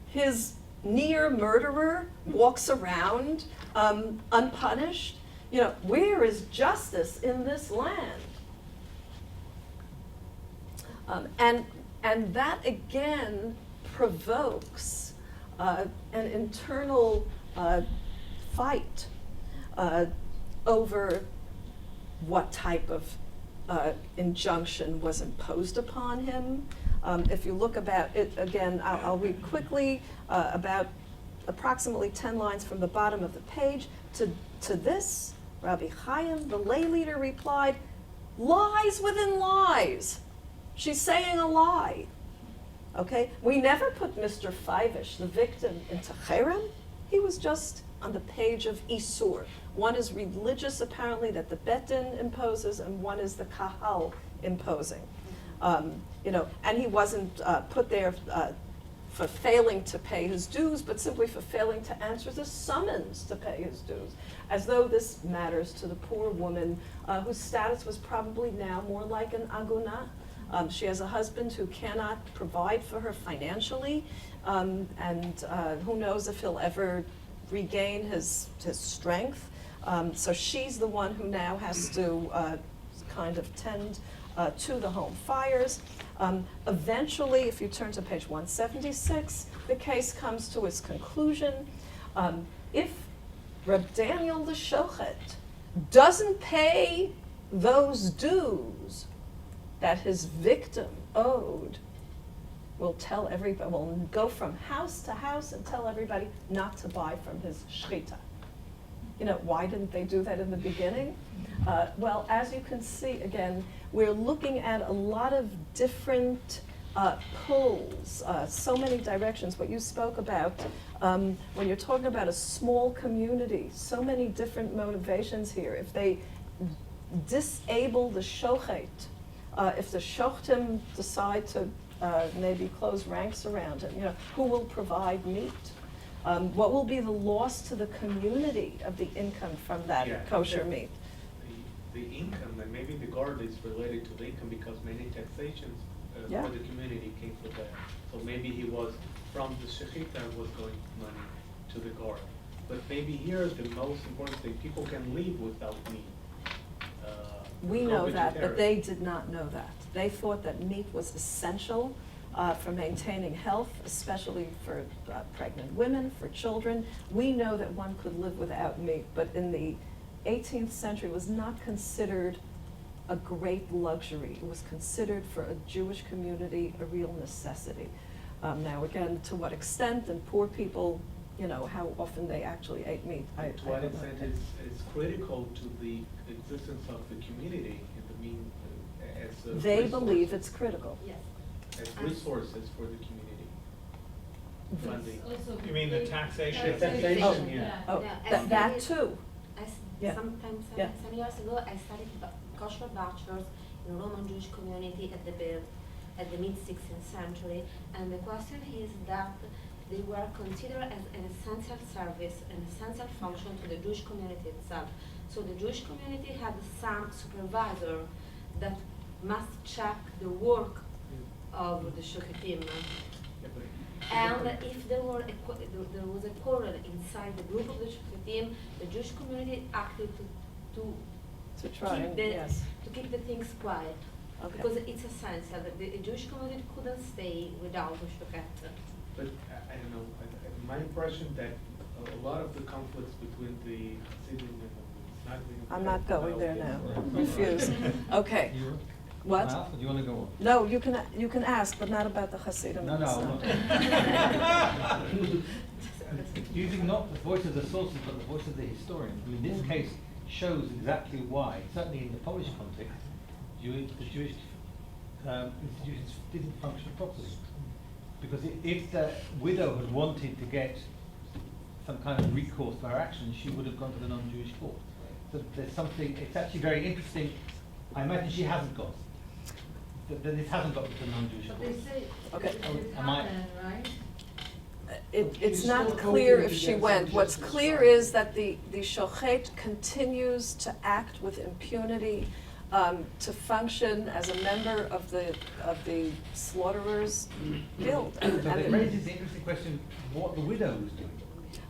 his near murderer walks around unpunished. You know, where is justice in this land? And that again provokes an internal fight over what type of injunction was imposed upon him. If you look about it, again, I'll read quickly about approximately 10 lines from the bottom of the page. To this, Rabbi Chaim, the lay leader, replied, lies within lies. She's saying a lie. Okay? We never put Mr. Fivish, the victim, into cherem. He was just on the page of Isur. One is religious, apparently, that the Bet Din imposes, and one is the Kahal imposing. You know, and he wasn't put there for failing to pay his dues, but simply for failing to answer the summons to pay his dues, as though this matters to the poor woman whose status was probably now more like an aguna. She has a husband who cannot provide for her financially, and who knows if he'll ever regain his strength. So she's the one who now has to kind of tend to the home fires. Eventually, if you turn to page 176, the case comes to its conclusion. If Reb Daniel the Shochet doesn't pay those dues that his victim owed, will tell everybody, will go from house to house and tell everybody not to buy from his shchita. You know, why didn't they do that in the beginning? Well, as you can see, again, we're looking at a lot of different pulls, so many directions. What you spoke about, when you're talking about a small community, so many different motivations here. If they disable the shochet, if the shochtim decide to maybe close ranks around him, you know, who will provide meat? What will be the loss to the community of the income from that kosher meat? The income, and maybe the guard is related to the income because many taxations for the community came from that. So maybe he was, from the shechita was going money to the guard. But maybe here the most important thing, people can live without meat. We know that, but they did not know that. They thought that meat was essential for maintaining health, especially for pregnant women, for children. We know that one could live without meat, but in the 18th century it was not considered a great luxury. It was considered for a Jewish community a real necessity. Now again, to what extent, and poor people, you know, how often they actually ate meat. To what extent it's critical to the existence of the community in the mean, as a They resource. believe it's critical. Yes. As resources for the community. Funding. You mean the taxation? Oh, yeah. Oh, Yeah, that too. Yeah. Sometimes, Yeah. some years ago, I studied kosher bachelors in Roman Jewish community at the mid-16th century, and the question is that they were considered as an essential service, an essential function to the Jewish community itself. So the Jewish community had some supervisor that must check the work of the shochetim. And if there was a quarrel inside the group of the shochetim, the Jewish community acted to try and, yes. keep the things quiet. Okay. Because it's essential that the Jewish community couldn't stay without a shochet. But I don't know, my impression that a lot of the conflicts between the Hasidim and the I'm not going there now. Refuse. Okay. What? Can I ask, or do you want to go on? No, you can ask, but not about the Hasidim. No, no, It's I'm not. Using not the voice of the sources, but the voice of the historian. I mean, this case shows exactly why, certainly in the Polish context, the Jewish institutions didn't function properly. Because if the widow had wanted to get some kind of recourse to her actions, she would have gone to the non-Jewish court. So there's something, it's actually very interesting. I imagine she hasn't gone. That this hasn't got to the non-Jewish But court. they say Okay. it Am I- happened, right? It's not clear if she went. What's clear is that the shochet continues to act with impunity, to function as a member of the slaughterers' guild. So it raises the interesting question, what the widow was doing.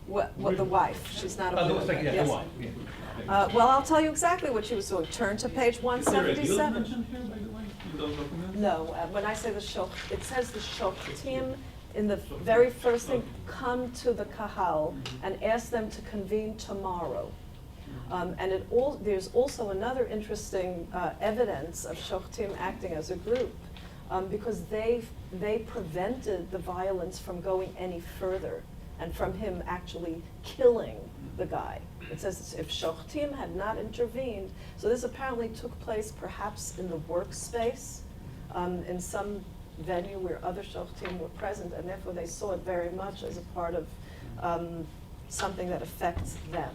What the wife, she's not a Oh, widow. the Yes. wife, yeah. Well, I'll tell you exactly what she was doing. Turn to page Is there a guild 177. mentioned here, by the way, in those documents? No, when I say the shoch, it says the shochtim in the very first thing, come to the kahal and ask them to convene tomorrow. And there's also another interesting evidence of shochtim acting as a group, because they prevented the violence from going any further and from him actually killing the guy. It says if shochtim had not intervened, so this apparently took place perhaps in the workspace, in some venue where other shochtim were present, and therefore they saw it very much as a part of something that affects them.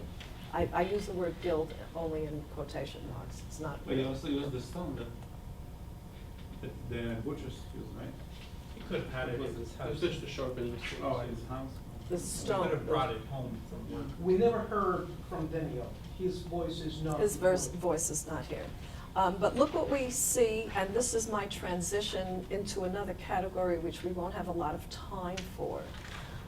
I use the word guild only in quotation marks. It's not. But he also used the stone that the butchers used, right? He could have had it It was in his it house. was just a sharpened stone. Oh, in his house. The He stone. could have brought it home from work. We never heard from Daniel. His voice is not. His voice is not here. But look what we see, and this is my transition into another category which we won't have a lot of time for.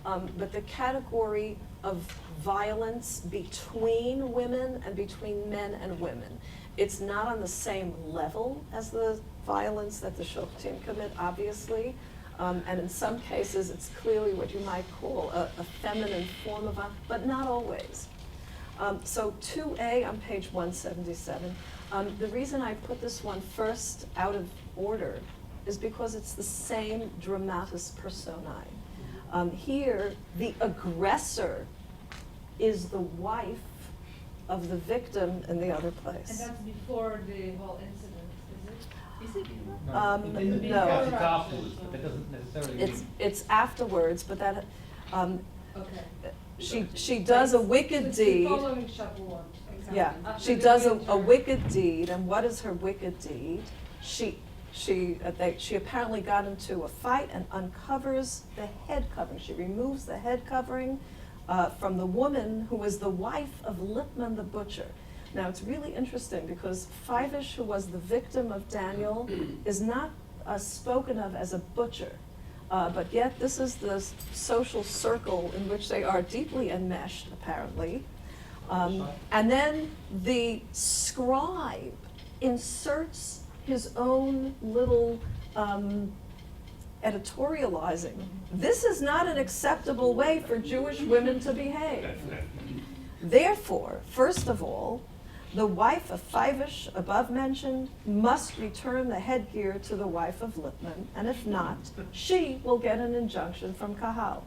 But the category of violence between women and between men and women. It's not on the same level as the violence that the shochtim commit, obviously. And in some cases, it's clearly what you might call a feminine form of violence, but not always. So 2A on page 177. The reason I put this one first out of order is because it's the same dramatis personae. Here, the aggressor is the wife of the victim in the other And place. that's before the whole incident, is it? No. It's afterwards, but that doesn't necessarily mean. It's afterwards, but that, Okay. she does a wicked It's deed. following Shavuot, exactly. Yeah, After she the does a winter. wicked deed, and what is her wicked deed? She apparently got into a fight and uncovers the head covering. She removes the head covering from the woman who was the wife of Lipman the butcher. Now, it's really interesting because Fivish, who was the victim of Daniel, is not spoken of as a butcher. But yet, this is the social circle in which they are deeply enmeshed, apparently. And then the scribe inserts his own little editorializing. This is not an acceptable way for Jewish women to behave. Therefore, first of all, the wife of Fivish, above mentioned, must return the headgear to the wife of Lipman, and if not, she will get an injunction from Kahal.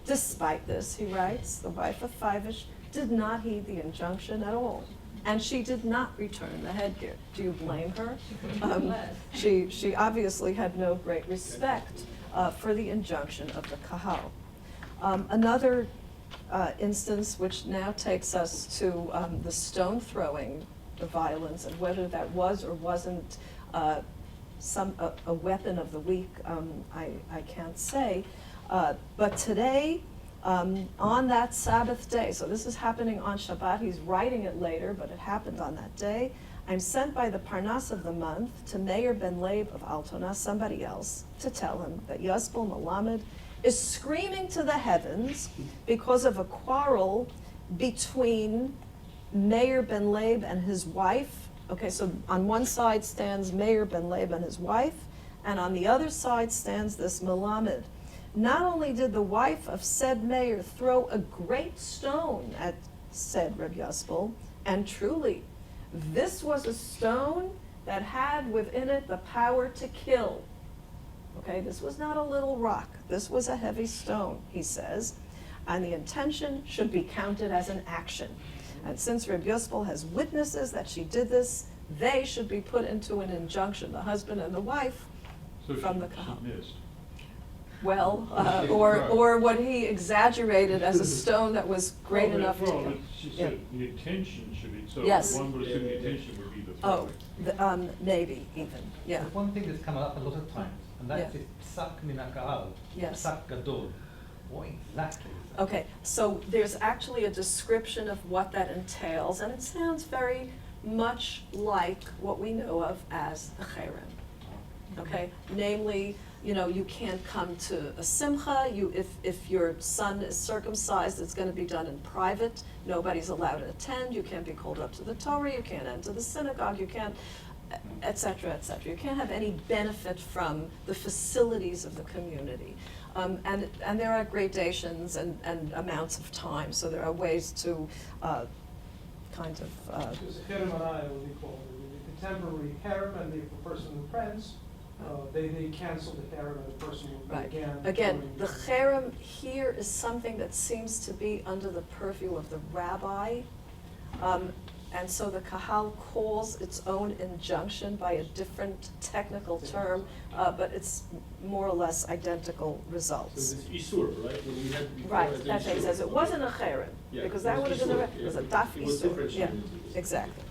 Despite this, he writes, the wife of Fivish did not heed the injunction at all, and she did not return the headgear. Do you blame her? She obviously had no great respect for the injunction of the Kahal. Another instance which now takes us to the stone throwing, the violence, and whether that was or wasn't a weapon of the week, I can't say. But today, on that Sabbath day, so this is happening on Shabbat, he's writing it later, but it happened on that day. I'm sent by the Parnas of the month to Meir ben Leib of Altona, somebody else, to tell him that Yasbel Melamed is screaming to the heavens because of a quarrel between Meir ben Leib and his wife. Okay, so on one side stands Meir ben Leib and his wife, and on the other side stands this Melamed. Not only did the wife of said Meir throw a great stone at said Reb Yasbel, and truly, this was a stone that had within it the power to kill. Okay, this was not a little rock, this was a heavy stone, he says, and the intention should be counted as an action. And since Reb Yosefel has witnesses that she did this, they should be put into an injunction, the husband and the wife, from the kahal. She missed. Well, or what he exaggerated as a stone that was great Well, enough to. well, she said the intention should be, so Yes. one would assume the intention would be the Oh, throwing. maybe even, yeah. There's one thing that's come up a lot of times, and that's Yeah. this psak min ha'kahal, Yes. psak gadol. What exactly is that? Okay, so there's actually a description of what that entails, and it sounds very much like what we know of as the cherem. Okay, namely, you know, you can't come to a simcha, if your son is circumcised, it's gonna be done in private, nobody's allowed to attend, you can't be called up to the Torah, you can't enter the synagogue, you can't, et cetera, et cetera. You can't have any benefit from the facilities of the community. And there are gradations and amounts of time, so there are ways to kind of, There's a cherem anaya, what we call it, the temporary cherem, and if the person repents, they cancel the cherem and the person will right. again. Again, the cherem here is something that seems to be under the purview of the rabbi. And so the kahal calls its own injunction by a different technical term, but it's more or less identical So results. this isur, right? When we had before Right, as that's what it isur. says. It wasn't a cherem, Yeah, because it that was would have been isur, it was a yeah. daf It was isur. different Yeah, than this. exactly.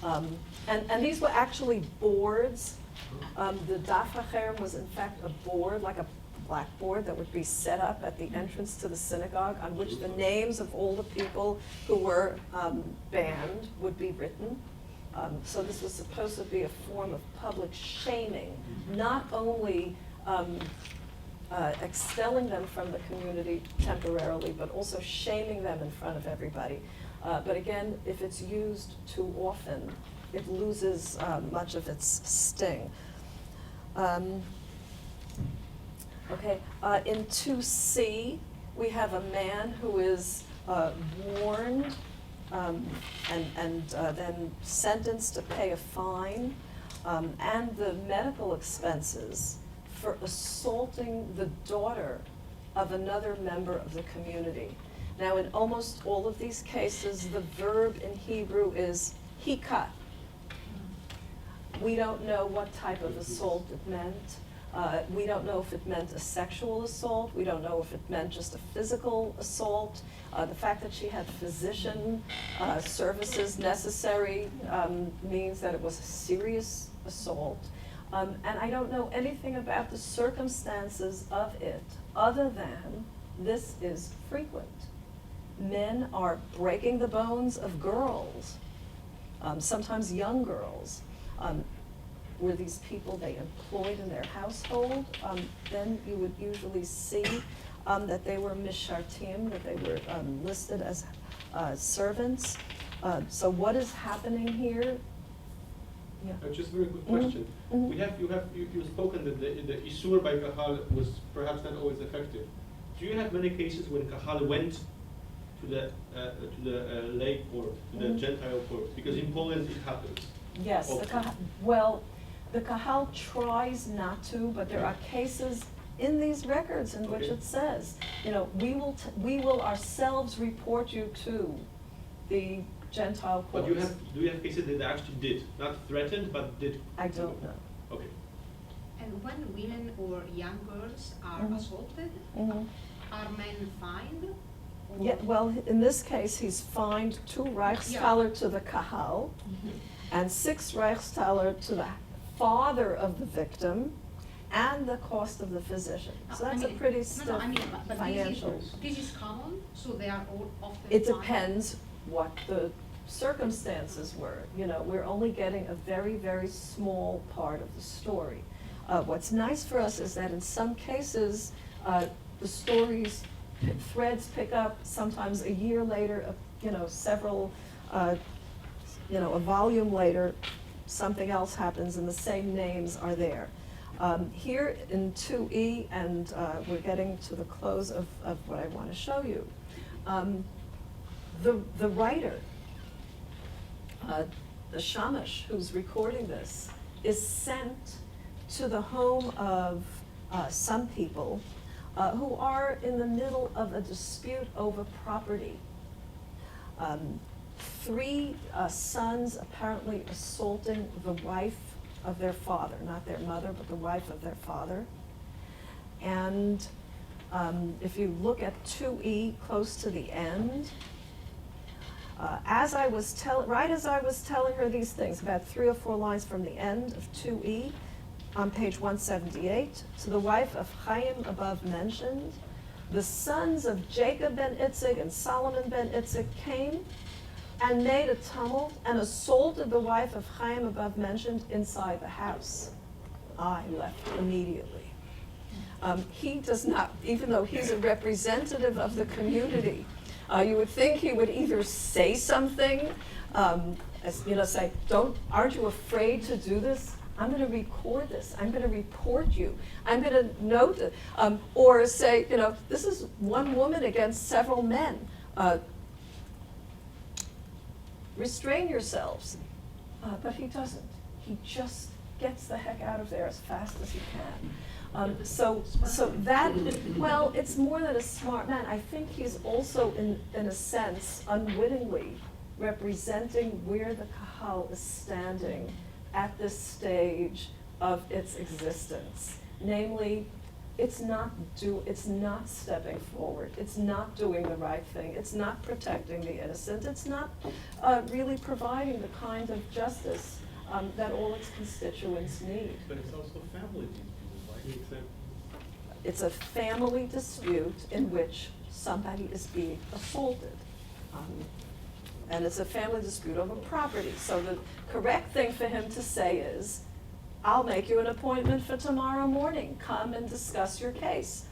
And these were actually boards. The daf hacherem was in fact a board, like a blackboard that would be set up at the entrance to the synagogue, on which the names of all the people who were banned would be written. So this was supposed to be a form of public shaming, not only expelling them from the community temporarily, but also shaming them in front of everybody. But again, if it's used too often, it loses much of its sting. Okay, in 2C, we have a man who is warned and then sentenced to pay a fine and the medical expenses for assaulting the daughter of another member of the community. Now, in almost all of these cases, the verb in Hebrew is hika. We don't know what type of assault it meant. We don't know if it meant a sexual assault. We don't know if it meant just a physical assault. The fact that she had physician services necessary means that it was a serious assault. And I don't know anything about the circumstances of it, other than this is frequent. Men are breaking the bones of girls, sometimes young girls. Were these people they employed in their household? Then you would usually see that they were mishartim, that they were listed as servants. So what is happening here? Yeah. Just a very quick question. Mhm. You've spoken that the isur by kahal was perhaps not always effective. Do you have many cases when kahal went to the lay court, to the Mhm. Gentile court? Because in Poland it happens. Yes, Okay. the kahal tries not to, but there are cases in these records in which Okay. it says, you know, we will ourselves report you to the Gentile But courts. do you have cases that they actually did, not threatened, but did? I don't know. Okay. And when women or young girls are Mhm. assaulted, Mhm. are men fined? Or- Yeah, well, in this case, he's fined 2 Reichstaler to the kahal and 6 Reichstaler to the father of the victim and the cost of the physician. So I that's a mean- pretty no, stiff I mean, but financial. this is common, so they are all often It fined? depends what the circumstances were. You know, we're only getting a very, very small part of the story. What's nice for us is that in some cases, the stories, threads pick up sometimes a year later, you know, several, you know, a volume later, something else happens and the same names are there. Here in 2E, and we're getting to the close of what I want to show you, the writer the shamash who's recording this, is sent to the home of some people who are in the middle of a dispute over property. 3 sons apparently assaulting the wife of their father, not their mother, but the wife of their father. And if you look at 2E close to the end, right as I was telling her these things, about 3 or 4 lines from the end of 2E, on page 178, to the wife of Chaim above mentioned, the sons of Jacob ben Itzik and Solomon ben Itzik came and made a tumult and assaulted the wife of Chaim above mentioned inside the house. I left immediately. He does not, even though he's a representative of the community, you would think he would either say something, say, aren't you afraid to do this? I'm going to record this. I'm going to report you. I'm going to note it. Or say, this is one woman against several men. Restrain yourselves. But he doesn't. He just gets the heck out of there as fast as he can. So that, well, it's more than a smart man. I think he's also, in a sense, unwittingly representing where the kahal is standing at this stage of its existence. Namely, it's not stepping forward. It's not doing the right thing. It's not protecting the innocent. It's not really providing the kind of justice that all its constituents need. But it's also family dispute, right? It's a family dispute in which somebody is being assaulted. And it's a family dispute over property. So the correct thing for him to say is, I'll make you an appointment for tomorrow morning. Come and discuss your case.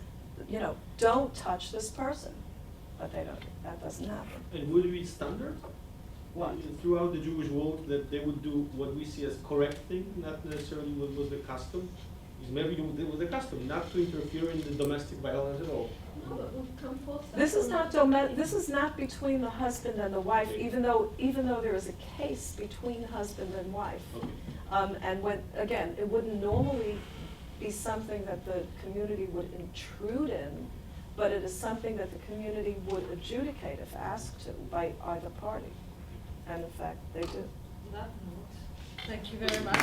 Don't touch this person. But that doesn't happen. And would it be standard? What? Throughout the Jewish world, that they would do what we see as correct thing, not necessarily what was the custom? Because maybe it was the custom not to interfere in the domestic violence at all. This is not between the husband and the wife, even though there is a case between husband and wife. Okay. And again, it wouldn't normally be something that the community would intrude in, but it is something that the community would adjudicate if asked to by either party. And in fact, they do. On that note, thank you very much.